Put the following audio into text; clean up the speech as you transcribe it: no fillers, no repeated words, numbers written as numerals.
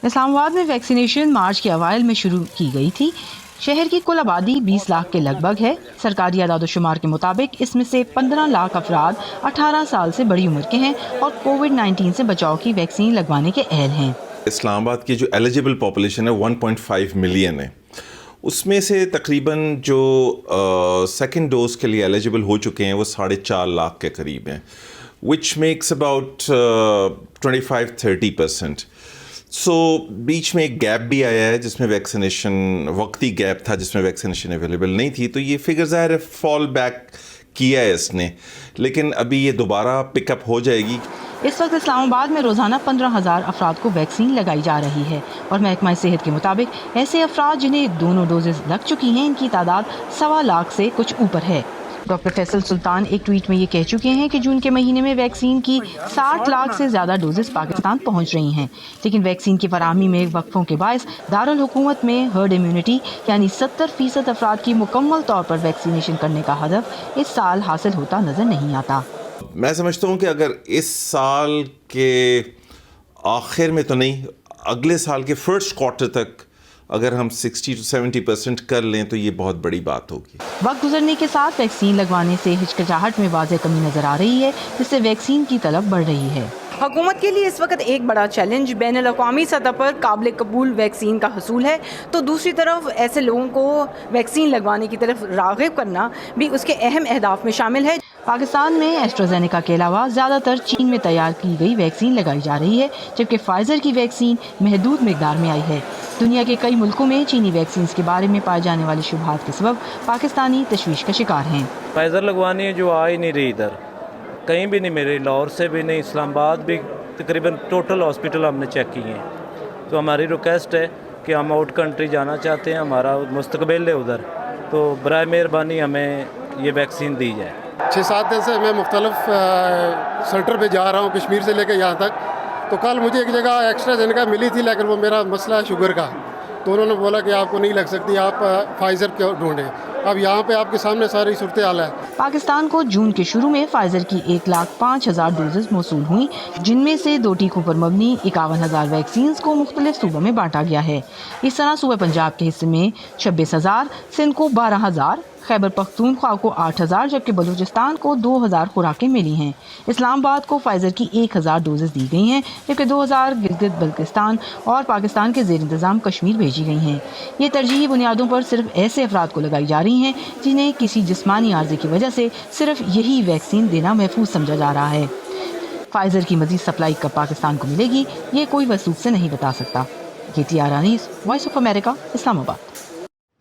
اسلام آباد میں ویکسینیشن مارچ کے اوائل میں شروع کی گئی تھی۔ شہر کی کل آبادی 20 لاکھ کے لگ بھگ ہے۔ سرکاری اعداد و شمار کے مطابق اس میں سے 15 لاکھ افراد 18 سال سے بڑی عمر کے ہیں اور کووڈ-19 سے بچاؤ کی ویکسین لگوانے کے اہل ہیں۔ اسلام آباد کی جو ایلیجبل پاپولیشن ہے 1.5 ملین ہے، اس میں سے تقریباً جو سیکنڈ ڈوز کے لیے ایلیجبل ہو چکے ہیں وہ 4.5 لاکھ کے قریب ہیں، وچ میکس اباؤٹ 25-30%۔ سو بیچ میں ایک گیپ بھی آیا ہے جس میں ویکسینیشن، وقتی گیپ تھا جس میں ویکسینیشن اویلیبل نہیں تھی، تو یہ فگر ظاہر ہے فال بیک کیا ہے اس نے، لیکن ابھی یہ دوبارہ پک اپ ہو جائے گی۔ اس وقت اسلام آباد میں روزانہ 15,000 افراد کو ویکسین لگائی جا رہی ہے اور محکمہ صحت کے مطابق ایسے افراد جنہیں دونوں ڈوزز لگ چکی ہیں ان کی تعداد 1.25 لاکھ سے کچھ اوپر ہے۔ ڈاکٹر فیصل سلطان ایک ٹویٹ میں یہ کہہ چکے ہیں کہ جون کے مہینے میں ویکسین کی 60 لاکھ سے زیادہ ڈوزز پاکستان پہنچ رہی ہیں، لیکن ویکسین کی فراہمی میں وقفوں کے باعث دارالحکومت میں ہرڈ امیونٹی یعنی 70% افراد کی مکمل طور پر ویکسینیشن کرنے کا ہدف اس سال حاصل ہوتا نظر نہیں آتا۔ میں سمجھتا ہوں کہ اگر اس سال کے آخر میں تو نہیں، اگلے سال کے فرسٹ کوارٹر تک اگر ہم 60-70% کر لیں تو یہ بہت بڑی بات ہوگی۔ وقت گزرنے کے ساتھ ویکسین لگوانے سے ہچکچاہٹ میں واضح کمی نظر آ رہی ہے، جس سے ویکسین کی طلب بڑھ رہی ہے۔ حکومت کے لیے اس وقت ایک بڑا چیلنج بین الاقوامی سطح پر قابل قبول ویکسین کا حصول ہے، تو دوسری طرف ایسے لوگوں کو ویکسین لگوانے کی طرف راغب کرنا بھی اس کے اہم اہداف میں شامل ہے۔ پاکستان میں ایسٹرازینیکا کے علاوہ زیادہ تر چین میں تیار کی گئی ویکسین لگائی جا رہی ہے، جبکہ فائزر کی ویکسین محدود مقدار میں آئی ہے۔ دنیا کے کئی ملکوں میں چینی ویکسینز کے بارے میں پائے جانے والے شبہات کے سبب پاکستانی تشویش کا شکار ہیں۔ فائزر لگوانی ہے جو آ ہی نہیں رہی، ادھر کہیں بھی نہیں مل، لاہور سے بھی نہیں، اسلام آباد بھی تقریباً ٹوٹل ہاسپٹل ہم نے چیک کیے ہیں۔ تو ہماری ریکویسٹ ہے کہ ہم آؤٹ کنٹری جانا چاہتے ہیں، ہمارا مستقبل ہے ادھر، تو برائے مہربانی ہمیں یہ ویکسین دی جائے۔ 6-7 دن سے میں مختلف سینٹر پہ جا رہا ہوں، کشمیر سے لے کے یہاں تک، تو کل مجھے ایک جگہ ایکسٹرازینیکا ملی تھی، لیکن وہ میرا مسئلہ ہے شوگر کا، تو انہوں نے بولا کہ آپ کو نہیں لگ سکتی، آپ فائزر کو ڈھونڈیں۔ اب یہاں پہ آپ کے سامنے ساری صورتحال ہے۔ پاکستان کو جون کے شروع میں فائزر کی 1,05,000 ڈوزز موصول ہوئیں، جن میں سے 2 ٹیکوں پر مبنی 51,000 ویکسینز کو مختلف صوبوں میں بانٹا گیا ہے۔ اس طرح صوبہ پنجاب کے حصے میں 26,000، سندھ کو 12,000، خیبر پختونخوا کو 8,000، جبکہ بلوچستان کو 2,000 خوراکیں ملی ہیں۔ اسلام آباد کو فائزر کی 1,000 ڈوزز دی گئی ہیں، جبکہ 2,000 گلگت بلتستان اور پاکستان کے زیر انتظام کشمیر بھیجی گئی ہیں۔ یہ ترجیحی بنیادوں پر صرف ایسے افراد کو لگائی جا رہی ہیں جنہیں کسی جسمانی عارضے کی وجہ سے صرف یہی ویکسین دینا محفوظ سمجھا جا رہا ہے۔ فائزر کی مزید سپلائی کب پاکستان کو ملے گی، یہ کوئی وثوق سے نہیں بتا سکتا۔ KTR Anees, Voice of America, اسلام آباد۔